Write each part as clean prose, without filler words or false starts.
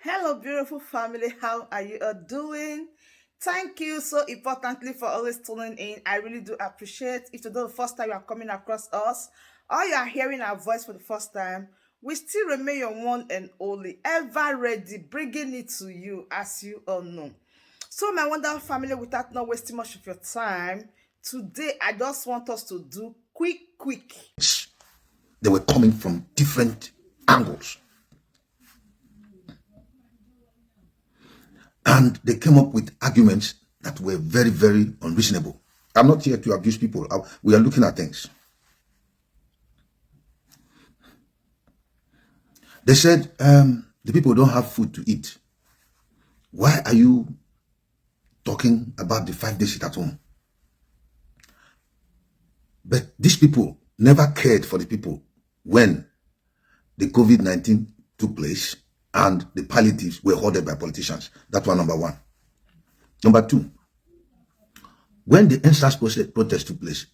Hello, beautiful family. How are you all doing? Thank you so importantly for always tuning in. I really do appreciate. If today the first time you are coming across us, or you are hearing our voice for the first time, we still remain your one and only, ever ready, bringing it to you, as you all know. So, my wonderful family, without not wasting much of your time, today I just want us to do quick. They were coming from different angles. And they came up with arguments that were very, very unreasonable. I'm not here to abuse people. We are looking at things. They said, the people don't have food to eat. Why are you talking about the 5 days sit at home? But these people never cared for the people when the COVID-19 took place and the palliatives were hoarded by politicians. That was number one. Number two, when the NSAS protest took place,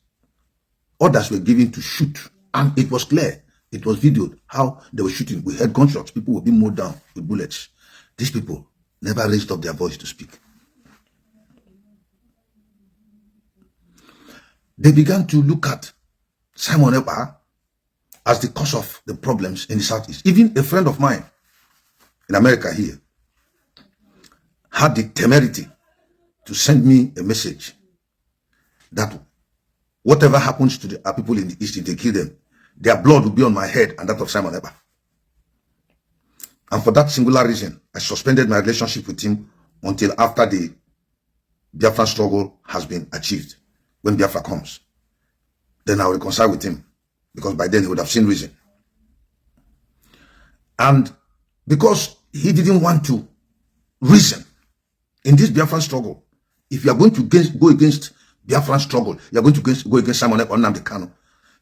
orders were given to shoot, and it was clear, it was videoed how they were shooting. We heard gunshots, people were being mowed down with bullets. These people never raised up their voice to speak. They began to look at Simon Ekpa as the cause of the problems in the Southeast. Even a friend of mine in America here had the temerity to send me a message that whatever happens to the people in the East, if they kill them, their blood will be on my head and that of Simon Ekpa. And for that singular reason, I suspended my relationship with him until after the Biafra struggle has been achieved. When Biafra comes, then I will reconcile with him, because by then he would have seen reason. And because he didn't want to reason in this Biafran struggle, if you are going to go against Biafran struggle, you are going to go against Simon Ekpa or Nnamdi Kanu,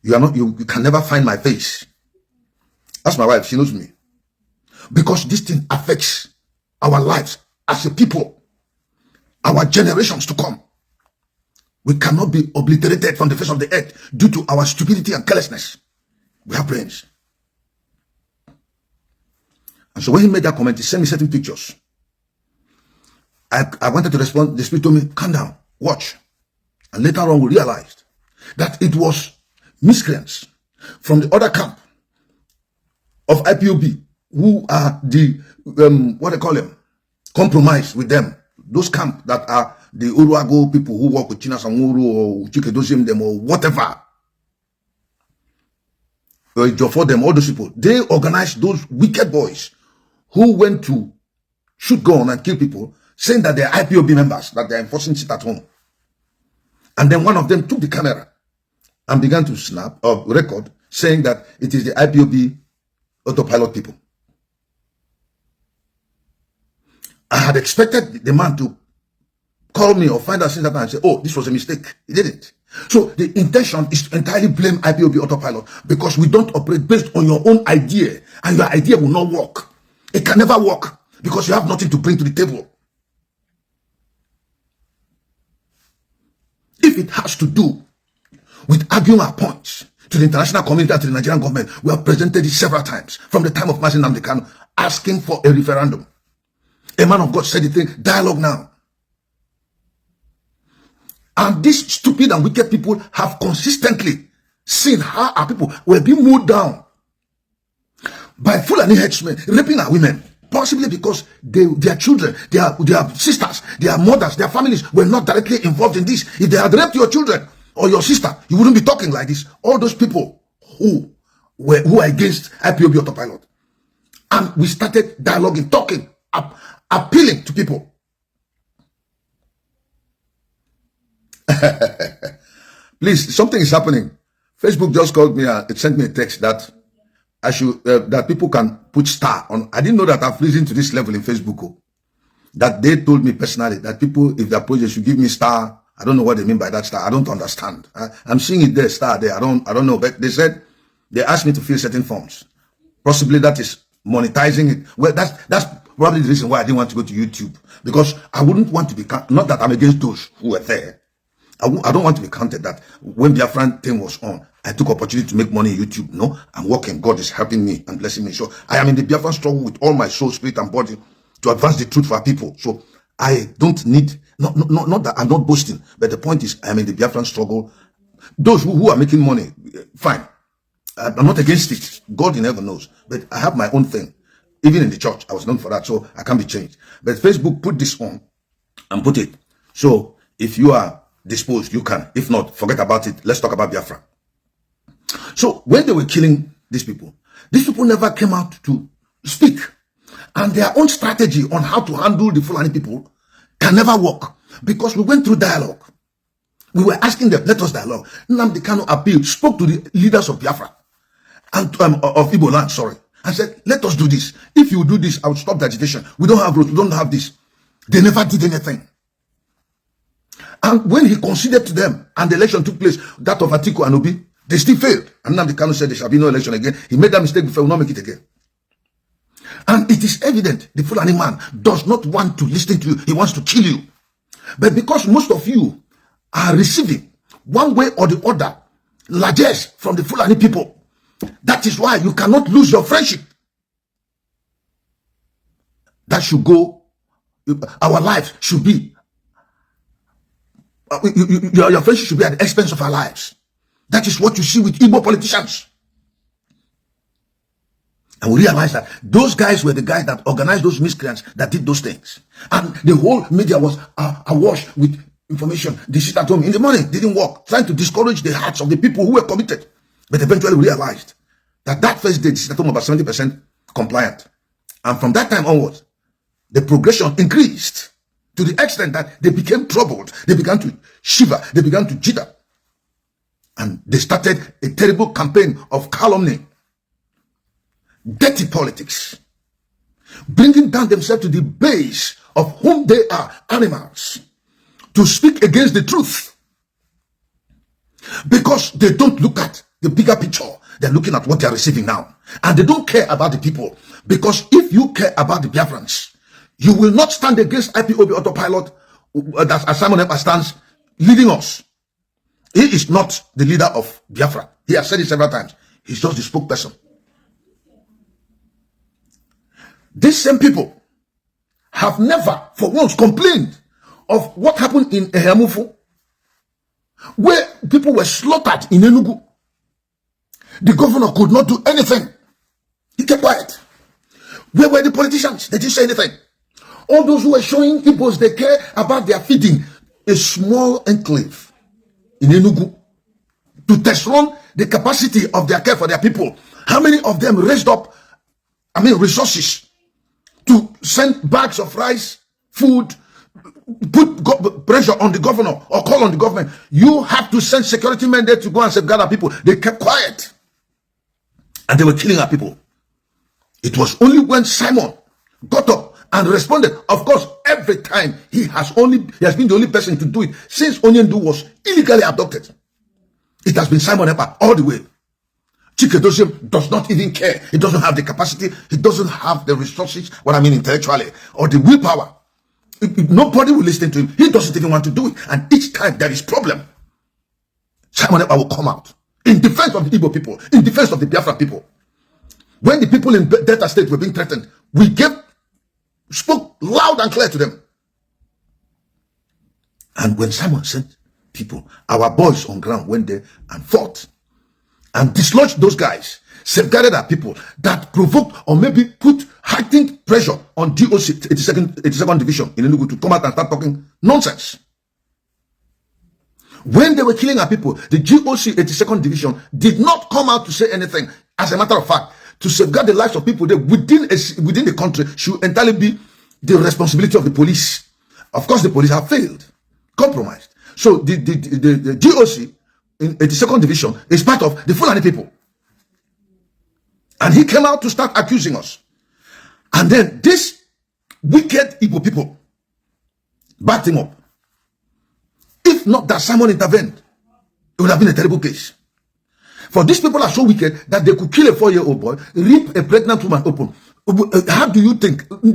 you can never find my face. That's my wife, she knows me. Because this thing affects our lives as a people, our generations to come. We cannot be obliterated from the face of the earth due to our stupidity and carelessness. We have brains. And so when he made that comment, he sent me certain pictures. I wanted to respond. The Spirit told me, calm down, watch. And later on, we realized that it was miscreants from the other camp of Ipob who are the, what they call them, compromise with them. Those camps that are the Uruago people who work with China Samuru or Chikedosim them or whatever. Or for them, all those people. They organized those wicked boys who went to shoot gun and kill people, saying that they're Ipob members, that they're enforcing sit at home. And then one of them took the camera and began to snap or record, saying that it is the Ipob autopilot people. I had expected the man to call me or find out since that time and say, oh, this was a mistake. He didn't. So the intention is to entirely blame Ipob autopilot, because we don't operate based on your own idea, and your idea will not work. It can never work because you have nothing to bring to the table. If it has to do with arguing our points to the international community and to the Nigerian government, we have presented it several times from the time of Mazi Nnamdi Kanu, asking for a referendum. A man of God said the thing, dialogue now. And these stupid and wicked people have consistently seen how our people were being mowed down by Fulani henchmen, raping our women, possibly because their children, their sisters, their mothers, their families were not directly involved in this. If they had raped your children or your sister, you wouldn't be talking like this. All those people who are against Ipob autopilot. And we started dialoguing, talking, appealing to people. Please, something is happening. Facebook just called me and it sent me a text that I should that people can put star on. I didn't know that I've risen to this level in Facebook. Oh. That they told me personally that people, if their project should give me star. I don't know what they mean by that star. I don't understand. I'm seeing it there, star there. I don't know. But they said they asked me to fill certain forms. Possibly that is monetizing it. Well, that's probably the reason why I didn't want to go to YouTube, because I wouldn't want to be, not that I'm against those who were there. I don't want to be counted that when the Biafran thing was on, I took opportunity to make money on YouTube. No, I'm working. God is helping me and blessing me. So I am in the Biafran struggle with all my soul, spirit, and body. to advance the truth for our people. So I don't need, not that I'm not boasting, but the point is I'm in the Biafran struggle. Those who are making money, fine. I'm not against it. God in heaven knows. But I have my own thing. Even in the church, I was known for that, so I can't be changed. But Facebook put this on and put it. So if you are disposed, you can. If not, forget about it. Let's talk about Biafra. So when they were killing these people never came out to speak. And their own strategy on how to handle the Fulani people can never work. Because we went through dialogue. We were asking them, let us dialogue. Nnamdi Kanu appealed, spoke to the leaders of Biafra, and of Igbo land, sorry, and said, let us do this. If you do this, I will stop the agitation. We don't have roads, we don't have this. They never did anything. And when he conceded to them, and the election took place, that of Atiku and Obi, they still failed. And Nnamdi Kanu said there shall be no election again. He made that mistake before, he will not make it again. And it is evident the Fulani man does not want to listen to you. He wants to kill you. But because most of you are receiving, one way or the other, largesse from the Fulani people, that is why you cannot lose your friendship. That should go, our lives should be, your friendship should be at the expense of our lives. That is what you see with Igbo politicians. And we realize that those guys were the guys that organized those miscreants that did those things. And the whole media was awash with information. The sit at home in the morning didn't work, trying to discourage the hearts of the people who were committed. But eventually we realized that first day, the sit at home was 70% compliant. And from that time onwards, the progression increased to the extent that they became troubled. They began to shiver. They began to jitter. And they started a terrible campaign of calumny, dirty politics, bringing down themselves to the base of whom they are, animals, to speak against the truth. Because they don't look at the bigger picture. They're looking at what they're receiving now. And they don't care about the people. Because if you care about the Biafrans, you will not stand against Ipob autopilot, as Simon Ekpa stands, leading us. He is not the leader of Biafra. He has said it several times. He's just the spokesperson. These same people have never for once complained of what happened in Ehemufu, where people were slaughtered in Enugu. The governor could not do anything. He kept quiet. Where were the politicians? They didn't say anything. All those who were showing Igbos they care about their feeding a small enclave in Enugu to test run the capacity of their care for their people. How many of them raised up, resources to send bags of rice, food, put pressure on the governor or call on the government? You have to send security men there to go and safeguard our people. They kept quiet. And they were killing our people. It was only when Simon got up and responded. Of course, every time he has been the only person to do it since Onyendu was illegally abducted. It has been Simon Ekpa all the way. Chikedosim does not even care. He doesn't have the capacity. He doesn't have the resources, intellectually, or the willpower. Nobody will listen to him. He doesn't even want to do it. And each time there is problem, Simon Ekpa will come out in defense of the Igbo people, in defense of the Biafra people. When the people in Delta State were being threatened, we spoke loud and clear to them. And when Simon sent people, our boys on ground went there and fought and dislodged those guys, safeguarded our people, that provoked or maybe put heightened pressure on DOC 82nd Division in Enugu to come out and start talking nonsense. When they were killing our people, the GOC 82nd Division did not come out to say anything. As a matter of fact, to safeguard the lives of people there within the country should entirely be the responsibility of the police. Of course, the police have failed, compromised. So the GOC in 82nd Division is part of the Fulani people. And he came out to start accusing us. And then this wicked Igbo people backed him up. If not that Simon intervened, it would have been a terrible case. For these people are so wicked that they could kill a 4-year-old boy, rip a pregnant woman open. How do you think we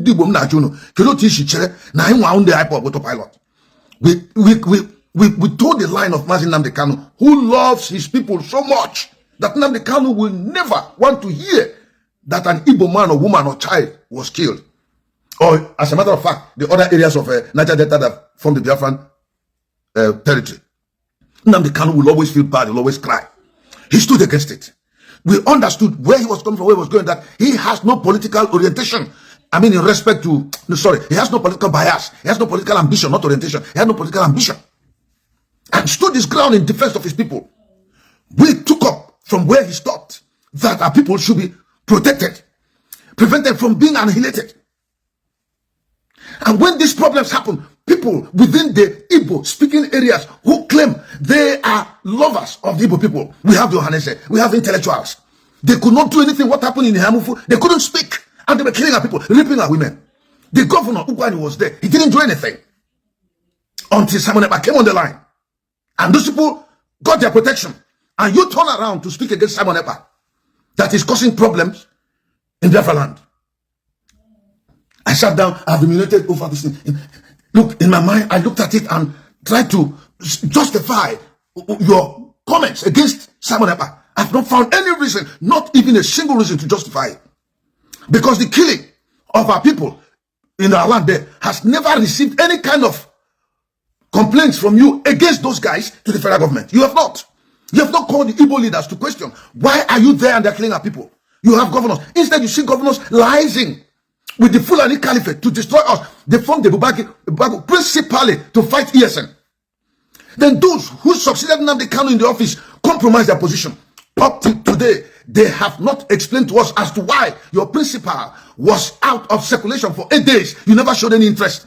told the line of Mazin Nnamdi Kanu, who loves his people so much that Nnamdi Kanu will never want to hear that an Igbo man or woman or child was killed, or as a matter of fact, the other areas of Niger Delta that form the Biafran territory. Nnamdi Kanu will always feel bad, he'll always cry. He stood against it. We understood where he was coming from, where he was going, that he has no political orientation. I mean, in respect to, no, sorry, he has no political bias. He has no political ambition, not orientation. He has no political ambition. And stood his ground in defense of his people. We took up from where he stopped that our people should be protected, prevented from being annihilated. And when these problems happen, people within the Igbo speaking areas who claim they are lovers of the Igbo people, we have the Ohanese, we have intellectuals. They could not do anything. What happened in Hamufu, they couldn't speak. And they were killing our people, raping our women. The governor, Ugwani, was there. He didn't do anything until Simon Ekpa came on the line. And those people got their protection. And you turn around to speak against Simon Ekpa that is causing problems in Biafra land. I sat down, I've ruminated over this thing. Look, in my mind, I looked at it and tried to justify your comments against Simon Ekpa. I've not found any reason, not even a single reason to justify it. Because the killing of our people in our land there has never received any kind of complaints from you against those guys to the federal government. You have not. You have not called the Igbo leaders to question, why are you there and they're killing our people? You have governors. Instead, you see governors liaising with the Fulani Caliphate to destroy us. They formed the Bubaki principally to fight ESN. Then those who succeeded Nnamdi Kanu in the office compromised their position. Up to today, they have not explained to us as to why your principal was out of circulation for 8 days. You never showed any interest.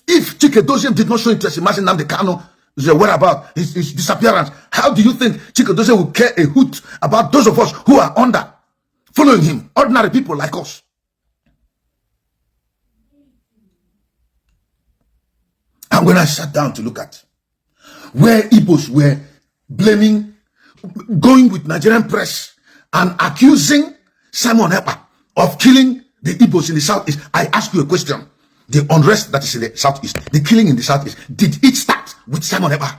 If Chike Doziem did not show interest in Nnamdi Kanu's whereabouts, his disappearance, how do you think Chike Doziem will care a hoot about those of us who are under, following him, ordinary people like us? And when I sat down to look at where Igbos were blaming, going with Nigerian press and accusing Simon Ekpa of killing the Igbos in the southeast, I ask you a question. The unrest that is in the southeast, the killing in the southeast, did it start with Simon Ekpa?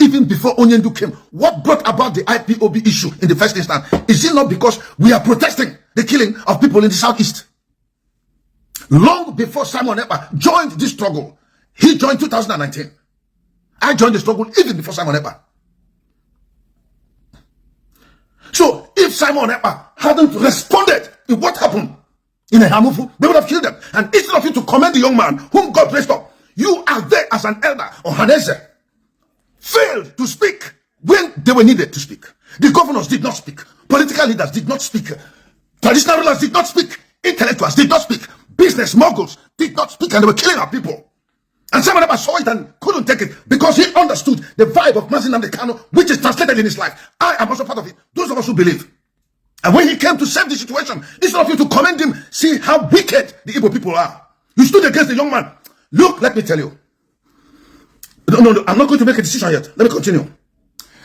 Even before Onyendu came, what brought about the Ipob issue in the first instance? Is it not because we are protesting the killing of people in the southeast? Long before Simon Ekpa joined this struggle, he joined 2019. I joined the struggle even before Simon Ekpa. So if Simon Ekpa hadn't responded in what happened in a Hamufu, they would have killed them. And instead of you to commend the young man whom God raised up, you are there as an elder or Hanese, failed to speak when they were needed to speak. The governors did not speak. Political leaders did not speak. Traditional rulers did not speak. Intellectuals did not speak. Business moguls did not speak, and they were killing our people. And Simon Ekpa saw it and couldn't take it because he understood the vibe of Nnamdi Kanu, which is translated in his life. I am also part of it. Those of us who believe. And when he came to save the situation, instead of you to commend him, see how wicked the Igbo people are. You stood against the young man. Look, let me tell you. No, I'm not going to make a decision yet. Let me continue.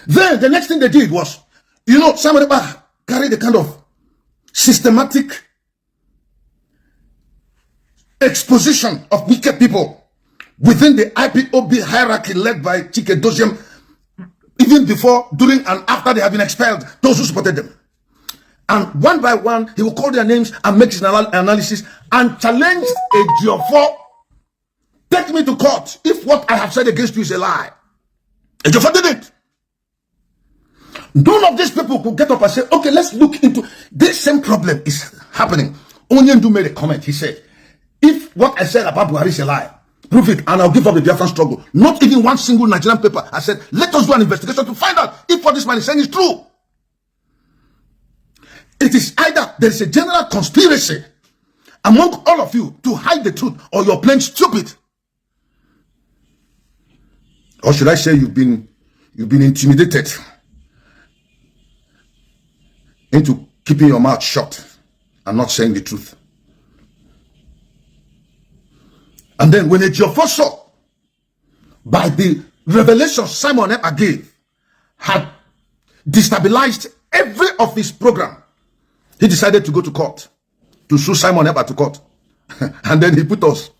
Then the next thing they did was, Simon Ekpa carried a kind of systematic exposition of wicked people within the Ipob hierarchy led by Chike Doziem, even before, during, and after they have been expelled, those who supported them. And one by one, he will call their names and make his analysis and challenge a Ejiofor. Take me to court if what I have said against you is a lie. Ejiofor did it. None of these people could get up and say, okay, let's look into this same problem is happening. Onyendu made a comment. He said, if what I said about Buhari is a lie, prove it, and I'll give up the Biafran struggle. Not even one single Nigerian paper. I said, let us do an investigation to find out if what this man is saying is true. It is either there is a general conspiracy among all of you to hide the truth, or you're playing stupid. Or should I say you've been intimidated into keeping your mouth shut and not saying the truth. And then when Ejiofor saw, by the revelation Simon Ekpa gave, had destabilized every of his program, he decided to go to court, to sue Simon Ekpa to court. And then he put us,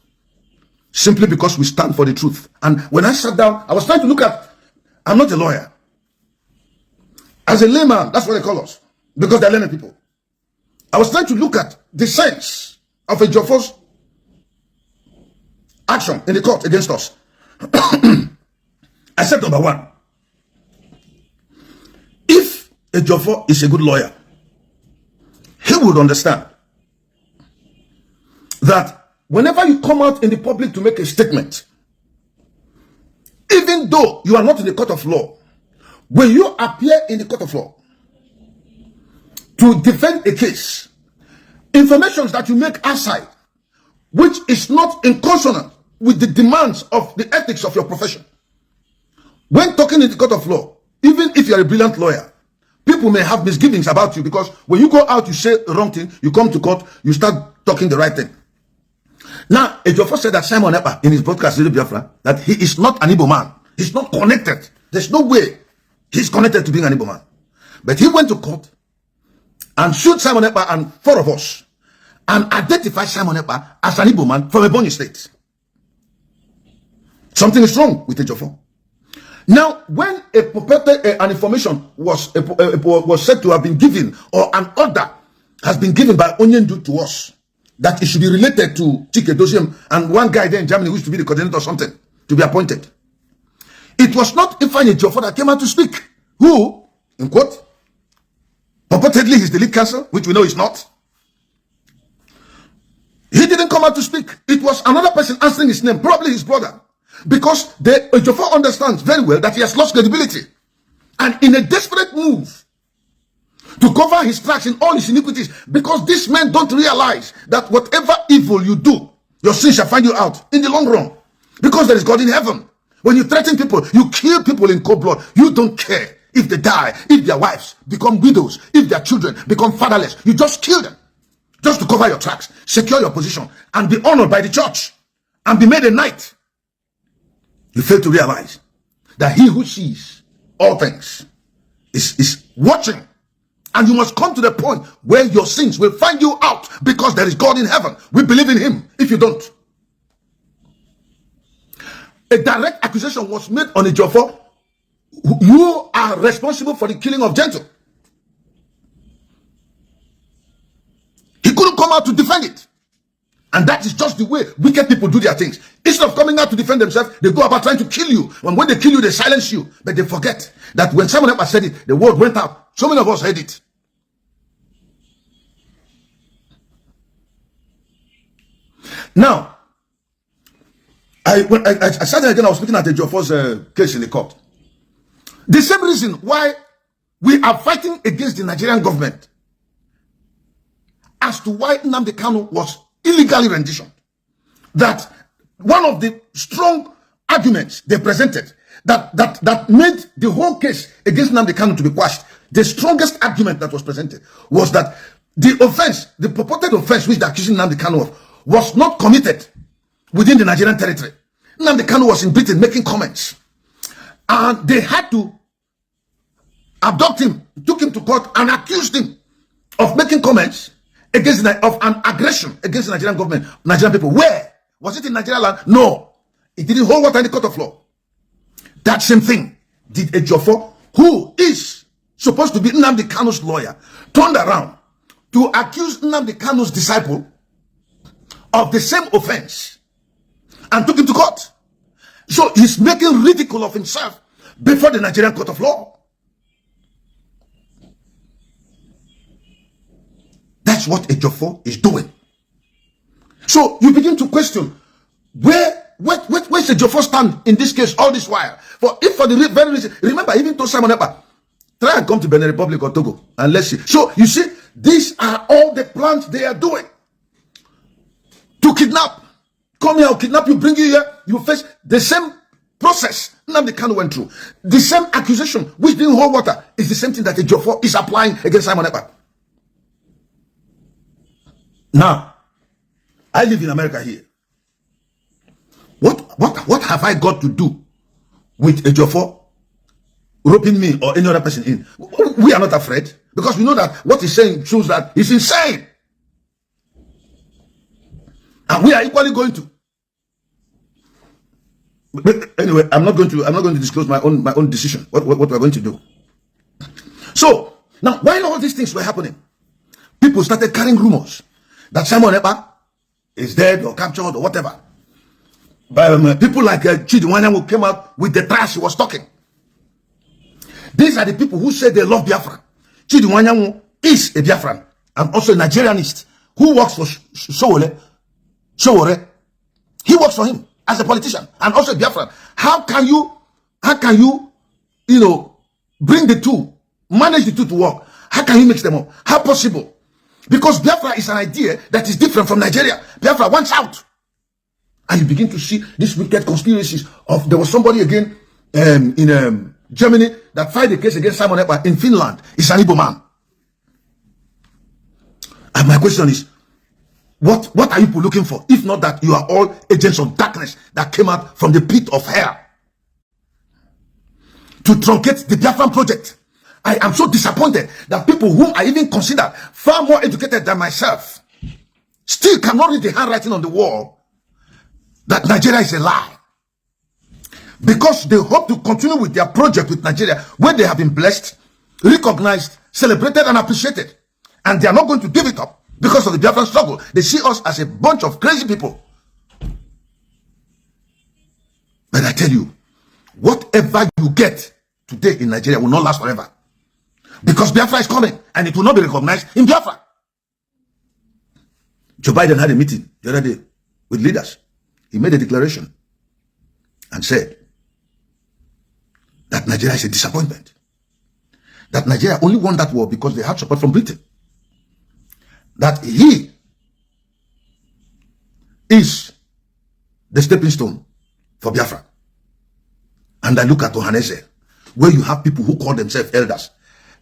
simply because we stand for the truth. And when I sat down, I was trying to look at, I'm not a lawyer. As a layman, that's what they call us, because they're learning people. I was trying to look at the sense of Ejiofor's action in the court against us. I said, number one, if Ejiofor is a good lawyer, he would understand that whenever you come out in the public to make a statement, even though you are not in the court of law, when you appear in the court of law to defend a case, information that you make outside, which is not in consonant with the demands of the ethics of your profession, when talking in the court of law, even if you are a brilliant lawyer, people may have misgivings about you, because when you go out, you say the wrong thing, you come to court, you start talking the right thing. Now, Ejiofor said that Simon Ekpa in his broadcast, Biafra, that he is not an Igbo man. He's not connected. There's no way he's connected to being an Igbo man. But he went to court and sued Simon Ekpa and 4 of us, and identified Simon Ekpa as an Igbo man from a Ebonyi state. Something is wrong with Ejiofor. Now, when an information was said to have been given, or an order has been given by Onyendu to us, that it should be related to Chike Doziem and one guy there in Germany who used to be the coordinator or something, to be appointed. It was not Ifeanyi Ejiofor that came out to speak, who, in quote, purportedly he's the lead counsel, which we know is not. He didn't come out to speak. It was another person answering his name, probably his brother. Because Ejiofor understands very well that he has lost credibility. And in a desperate move to cover his tracks in all his iniquities, because these men don't realize that whatever evil you do, your sin shall find you out in the long run. Because there is God in heaven. When you threaten people, you kill people in cold blood. You don't care if they die, if their wives become widows, if their children become fatherless. You just kill them. Just to cover your tracks, secure your position, and be honored by the church, and be made a knight. You fail to realize that he who sees all things is watching. And you must come to the point where your sins will find you out, because there is God in heaven. We believe in him. If you don't. A direct accusation was made on Ejiofor. You are responsible for the killing of Gentle. He couldn't come out to defend it. And that is just the way wicked people do their things. Instead of coming out to defend themselves, they go about trying to kill you. And when they kill you, they silence you. But they forget that when Simon Ekpa said it, the word went out. So many of us heard it. Now, when I started again, I was looking at Ejiofor's case in the court. The same reason why we are fighting against the Nigerian government as to why Nnamdi Kanu was illegally renditioned. That one of the strong arguments they presented that made the whole case against Nnamdi Kanu to be quashed, the strongest argument that was presented was that the offense, the purported offense which they're accusing Nnamdi Kanu of, was not committed within the Nigerian territory. Nnamdi Kanu was in Britain making comments, and they had to abduct him, took him to court, and accused him of making comments against of an aggression against the Nigerian government, Nigerian people. Where? Was it in Nigerian land? No. It didn't hold water in the court of law. That same thing did Ejiofor, who is supposed to be Nnamdi Kanu's lawyer, turned around to accuse Nnamdi Kanu's disciple of the same offense and took him to court. So he's making ridicule of himself before the Nigerian court of law. That's what Ejiofor is doing. So you begin to question where's Ejiofor stand in this case all this while? For if for the very reason, remember, even to Simon Ekpa, try and come to Benin Republic or Togo and let's see. So you see, these are all the plans they are doing to kidnap. Come here, I'll kidnap you, bring you here. You face the same process Nnamdi Kanu went through. The same accusation which didn't hold water is the same thing that Ejiofor is applying against Simon Ekpa. Now, I live in America here. What have I got to do with Ejiofor roping me or any other person in? We are not afraid, because we know that what he's saying shows that he's insane. And we are equally going to. But anyway, I'm not going to disclose my own decision, what we're going to do. So now, while all these things were happening, people started carrying rumors that Simon Ekpa is dead or captured or whatever. by people like Chidi Wanyanwu came out with the trash he was talking. These are the people who say they love Biafra. Chidi Wanyanwu is a Biafran and also a Nigerianist who works for Showore. He works for him as a politician and also a Biafran. How can you, bring the two, manage the two to work? How can you mix them up? How possible? Because Biafra is an idea that is different from Nigeria. Biafra wants out. And you begin to see these wicked conspiracies of, there was somebody again in Germany that filed a case against Simon Ekpa in Finland. It's an Igbo man. And my question is, what are you people looking for? If not that you are all agents of darkness that came out from the pit of hell to truncate the Biafran project. I am so disappointed that people whom I even consider far more educated than myself still cannot read the handwriting on the wall that Nigeria is a lie. Because they hope to continue with their project with Nigeria when they have been blessed, recognized, celebrated, and appreciated. And they are not going to give it up because of the Biafran struggle. They see us as a bunch of crazy people. But I tell you, whatever you get today in Nigeria will not last forever. Because Biafra is coming and it will not be recognized in Biafra. Joe Biden had a meeting the other day with leaders. He made a declaration and said that Nigeria is a disappointment. That Nigeria only won that war because they had support from Britain. That he is the stepping stone for Biafra. And I look at Ohanese, where you have people who call themselves elders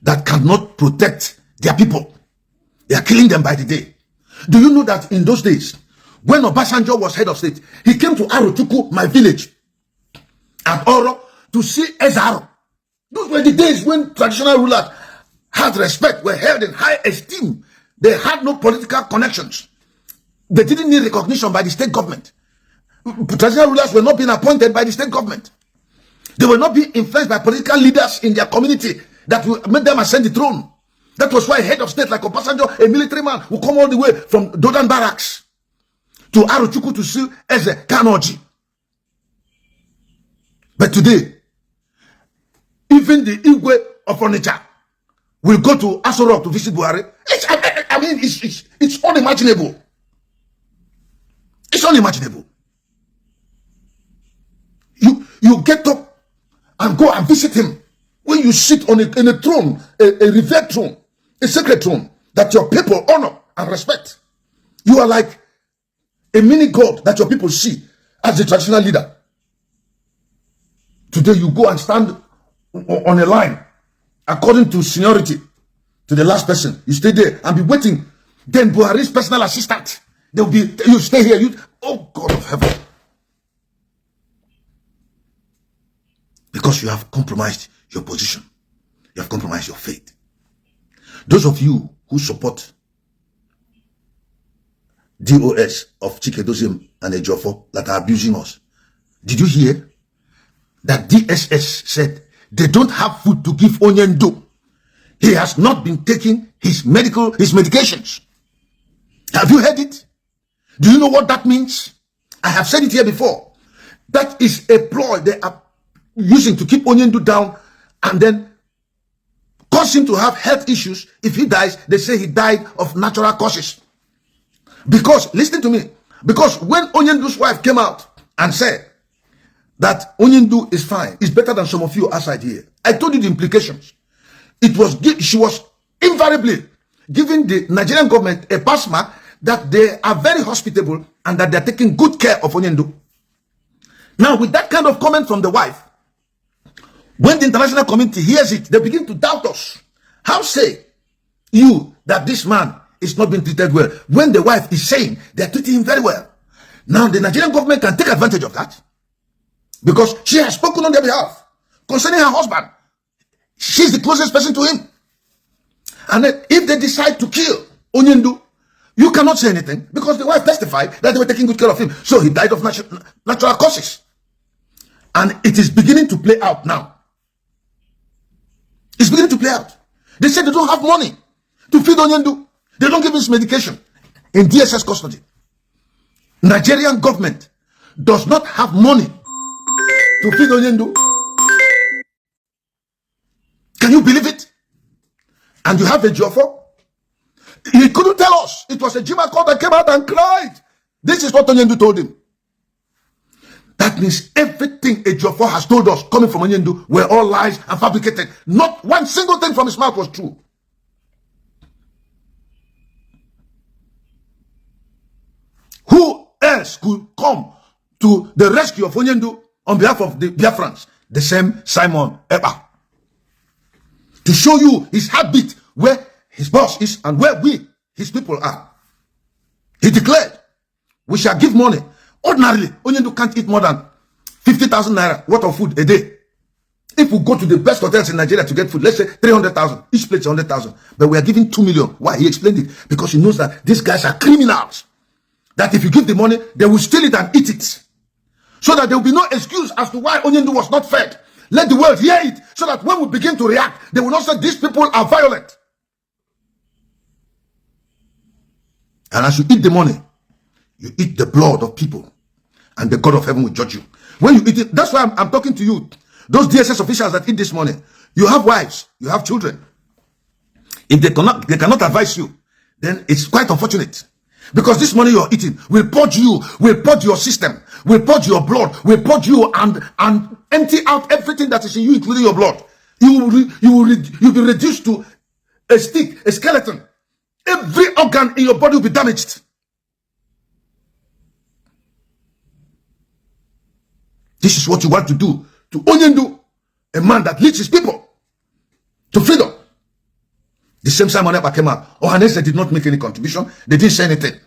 that cannot protect their people. They are killing them by the day. Do you know that in those days, when Obasanjo was head of state, he came to Arochukwu, my village, at Oro, to see Ezaro. Those were the days when traditional rulers had respect, were held in high esteem. They had no political connections. They didn't need recognition by the state government. Traditional rulers were not being appointed by the state government. They were not being influenced by political leaders in their community that will make them ascend the throne. That was why a head of state like Obasanjo, a military man, will come all the way from Dodan Barracks to Arochukwu to see Eze Kanoji. But today, even the Igwe of Onitsha will go to Aso Rock to visit Buhari. It's unimaginable. It's unimaginable. You get up and go and visit him when you sit on in a throne, a revered throne, a sacred throne that your people honor and respect. You are like a mini god that your people see as the traditional leader. Today you go and stand on a line according to seniority to the last person. You stay there and be waiting. Then Buhari's personal assistant, they'll be, you stay here. Oh God of heaven. Because you have compromised your position. You have compromised your faith. Those of you who support DOS of Chikedozim and Ejofo that are abusing us, did you hear that DSS said they don't have food to give Onyendo? He has not been taking his medications. Have you heard it? Do you know what that means? I have said it here before. That is a ploy they are using to keep Onyendo down and then cause him to have health issues. If he dies, they say he died of natural causes. Because, listen to me, because when Onyendu's wife came out and said that Onyendu is fine, is better than some of you outside here, I told you the implications. She was invariably giving the Nigerian government a pass mark that they are very hospitable and that they are taking good care of Onyendu. Now, with that kind of comment from the wife, when the international community hears it, they begin to doubt us. How say you that this man is not being treated well when the wife is saying they are treating him very well? Now, the Nigerian government can take advantage of that because she has spoken on their behalf concerning her husband. She's the closest person to him. And then if they decide to kill Onyendu, you cannot say anything because the wife testified that they were taking good care of him. So he died of natural causes. And it is beginning to play out now. It's beginning to play out. They said they don't have money to feed Onyendu. They don't give his medication in DSS custody. Nigerian government does not have money to feed Onyendu. Can you believe it? And you have a Jofo? He couldn't tell us. It was a Jimakor that came out and cried. This is what Onyendu told him. That means everything Ejiofor has told us coming from Onyendu were all lies and fabricated. Not one single thing from his mouth was true. Who else could come to the rescue of Onyendu on behalf of the Biafrans? The same Simon Ekpa. To show you his heartbeat, where his boss is and where we, his people, are. He declared, we shall give money. Ordinarily, Onyendu can't eat more than 50,000 naira worth of food a day. If we go to the best hotels in Nigeria to get food, let's say 300,000, each plate is 100,000. But we are giving 2 million. Why? He explained it. Because he knows that these guys are criminals. That if you give the money, they will steal it and eat it. So that there will be no excuse as to why Onyendu was not fed. Let the world hear it, so that when we begin to react, they will not say these people are violent. And as you eat the money, you eat the blood of people, and the God of heaven will judge you. When you eat it, that's why I'm talking to you. Those DSS officials that eat this money, you have wives, you have children. If they cannot advise you, then it's quite unfortunate. Because this money you're eating will purge you, will purge your system, will purge your blood, will purge you and empty out everything that is in you, including your blood. You'll be reduced to a stick, a skeleton. Every organ in your body will be damaged. This is what you want to do to Onyendu, a man that leads his people to freedom. The same Simon Ekpa came out. Ohanese did not make any contribution. They didn't say anything.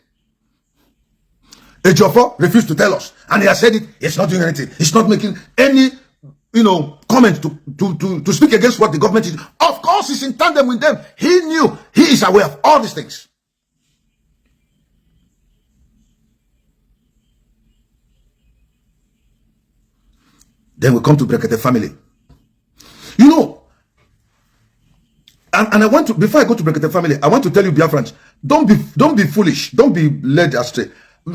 Ejiofor refused to tell us. And he has said it. He's not doing anything. He's not making any, comment to speak against what the government is. Of course, he's in tandem with them. He knew. He is aware of all these things. Then we come to Brekete family. And I want to, before I go to Brekete family, I want to tell you, Biafrans, don't be foolish. Don't be led astray.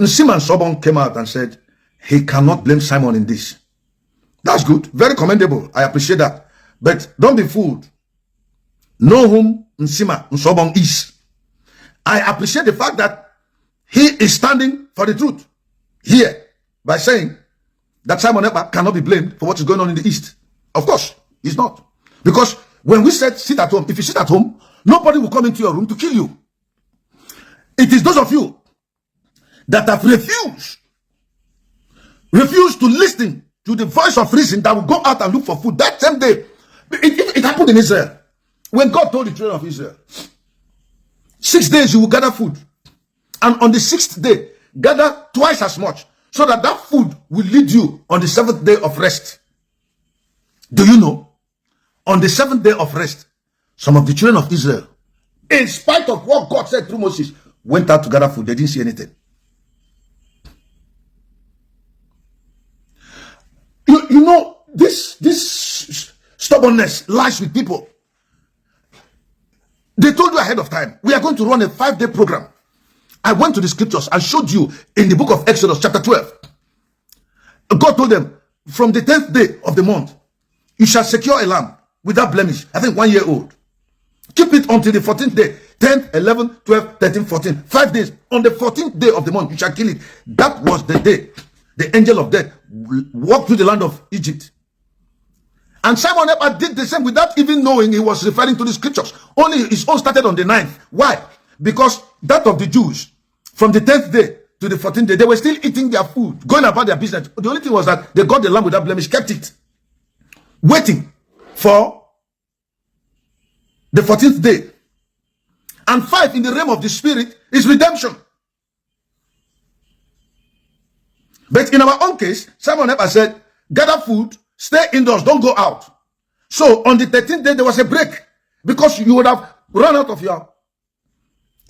Simon Sobon came out and said he cannot blame Simon in this. That's good. Very commendable. I appreciate that. But don't be fooled. Know whom Nsima Sobon is. I appreciate the fact that he is standing for the truth here by saying that Simon Ekpa cannot be blamed for what is going on in the East. Of course, he's not. Because when we said sit at home, if you sit at home, nobody will come into your room to kill you. It is those of you that have refused to listen to the voice of reason that will go out and look for food. That same day, it happened in Israel. When God told the children of Israel, 6 days you will gather food. And on the 6th day, gather twice as much, so that that food will lead you on the 7th day of rest. Do you know? On the 7th day of rest, some of the children of Israel, in spite of what God said through Moses, went out to gather food. They didn't see anything. This stubbornness lies with people. They told you ahead of time, we are going to run a 5-day program. I went to the scriptures and showed you in the book of Exodus chapter 12. God told them, from the 10th day of the month, you shall secure a lamb without blemish, I think 1 year old. Keep it until the 14th day, 10th, 11th, 12th, 13th, 14th, 5 days. On the 14th day of the month, you shall kill it. That was the day the angel of death walked through the land of Egypt. And Simon Ekpa did the same without even knowing he was referring to the scriptures. Only his own started on the 9th. Why? Because that of the Jews, from the 10th day to the 14th day, they were still eating their food, going about their business. The only thing was that they got the lamb without blemish, kept it, waiting for the 14th day. And 5 in the realm of the spirit is redemption. But in our own case, Simon Ekpa said, gather food, stay indoors, don't go out. So on the 13th day, there was a break, because you would have run out of your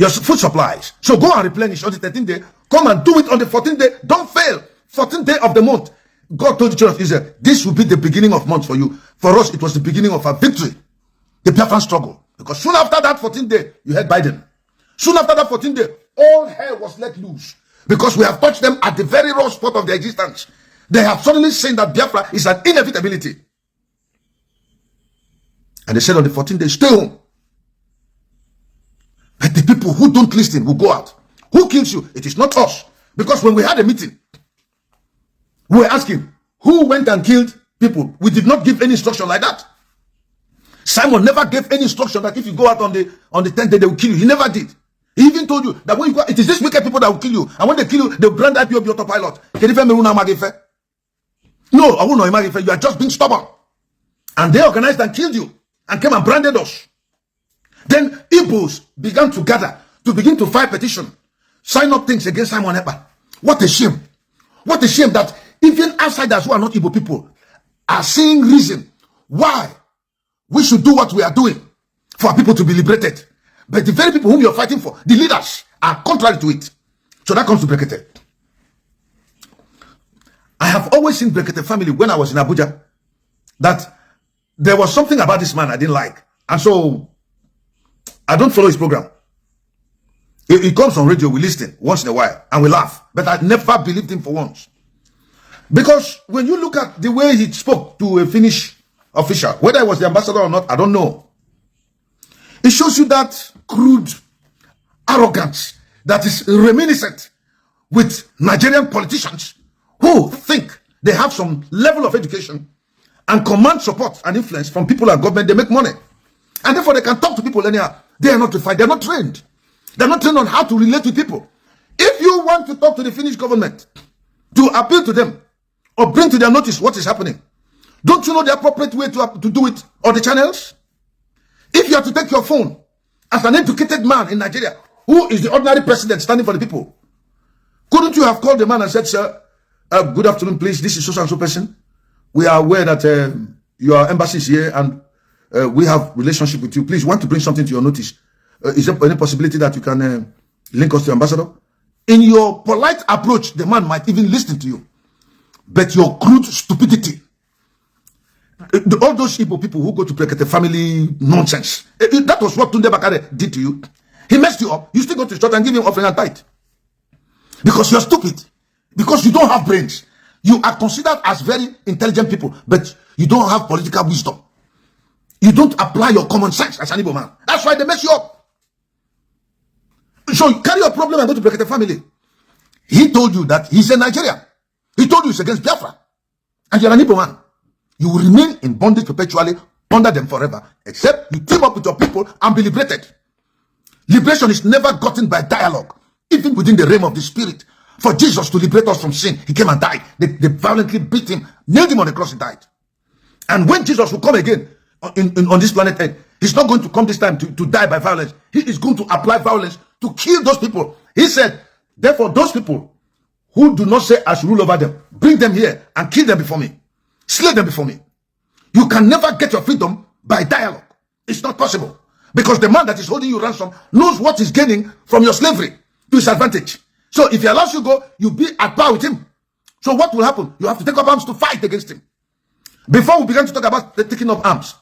food supplies. So go and replenish on the 13th day. Come and do it on the 14th day. Don't fail. 14th day of the month. God told the children of Israel, this will be the beginning of months for you. For us, it was the beginning of a victory. The Biafran struggle. Because soon after that 14th day, you had Biden. Soon after that 14th day, all hell was let loose. because we have touched them at the very raw spot of their existence. They have suddenly seen that Biafra is an inevitability. And they said on the 14th day, stay home. But the people who don't listen will go out. Who kills you? It is not us. Because when we had a meeting, we were asking, who went and killed people? We did not give any instruction like that. Simon never gave any instruction that if you go out on the 10th day, they will kill you. He never did. He even told you that when you go, it is these wicked people that will kill you. And when they kill you, they'll brand Ipob your autopilot. No, I won't know. You are just being stubborn. And they organized and killed you and came and branded us. Then Igbos began to gather to begin to file petition, sign up things against Simon Ekpa. What a shame. What a shame that even outsiders who are not Igbo people are seeing reason why we should do what we are doing for people to be liberated. But the very people whom you're fighting for, the leaders, are contrary to it. So that comes to Brekete. I have always seen Brekete family when I was in Abuja that there was something about this man I didn't like. And so I don't follow his program. He comes on radio, we listen once in a while and we laugh. But I never believed him for once. Because when you look at the way he spoke to a Finnish official, whether he was the ambassador or not, I don't know. It shows you that crude arrogance that is reminiscent with Nigerian politicians who think they have some level of education and command support and influence from people at government. They make money. And therefore they can talk to people anyhow. They are not refined. They are not trained. They are not trained on how to relate with people. If you want to talk to the Finnish government, to appeal to them, or bring to their notice what is happening, don't you know the appropriate way to do it, or the channels? If you have to take your phone as an educated man in Nigeria, who is the ordinary president standing for the people, couldn't you have called the man and said, sir, good afternoon, please, this is so and so person. We are aware that your embassy is here and we have relationship with you. Please, want to bring something to your notice. Is there any possibility that you can link us to the ambassador? In your polite approach, the man might even listen to you. But your crude stupidity, all those Igbo people who go to Brekete family nonsense, that was what Tunde Bakare did to you. He messed you up. You still go to church and give him offering and tithe. Because you're stupid. Because you don't have brains. You are considered as very intelligent people, but you don't have political wisdom. You don't apply your common sense as an Igbo man. That's why they mess you up. So you carry your problem and go to Brekete family. He told you that he's a Nigerian. He told you it's against Biafra. And you're an Igbo man. You will remain in bondage perpetually under them forever, except you team up with your people and be liberated. Liberation is never gotten by dialogue, even within the realm of the spirit. For Jesus to liberate us from sin, he came and died. They violently beat him, nailed him on the cross, he died. And when Jesus will come again on this planet Earth, he's not going to come this time to die by violence. He is going to apply violence to kill those people. He said, therefore, those people who do not say I should rule over them, bring them here and kill them before me. Slay them before me. You can never get your freedom by dialogue. It's not possible. Because the man that is holding you ransom knows what he's gaining from your slavery to his advantage. So if he allows you go, you'll be at par with him. So what will happen? You have to take up arms to fight against him. Before we begin to talk about the taking of arms,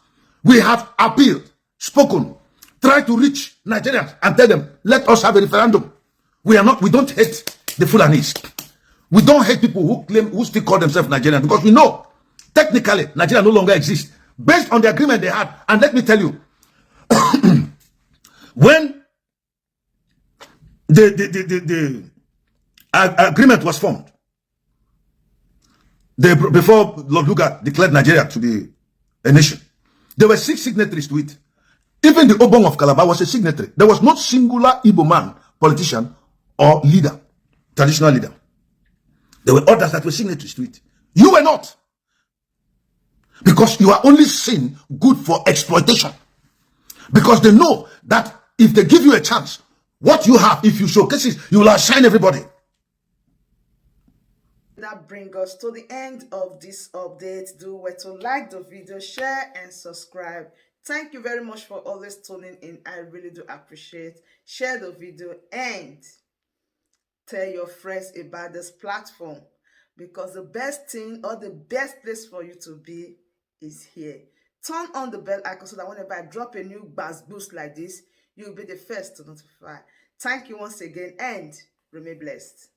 we have appealed, spoken, tried to reach Nigerians and tell them, let us have a referendum. We don't hate the Fulanis. We don't hate people who still call themselves Nigerians, because we know technically Nigeria no longer exists based on the agreement they had. And let me tell you, when the agreement was formed, before Lord Lugard declared Nigeria to be a nation, there were 6 signatories to it. Even the Obong of Calabar was a signatory. There was not singular Igbo man, politician, or leader, traditional leader. There were others that were signatories to it. You were not. Because you are only seen good for exploitation. Because they know that if they give you a chance, what you have, if you showcase it, you will outshine everybody. That brings us to the end of this update. Do where to like the video, share and subscribe. Thank you very much for always tuning in. I really do appreciate. Share the video and tell your friends about this platform, because the best thing or the best place for you to be is here. Turn on the bell icon so that whenever I drop a new boost like this, you'll be the first to notify. Thank you once again and remain blessed.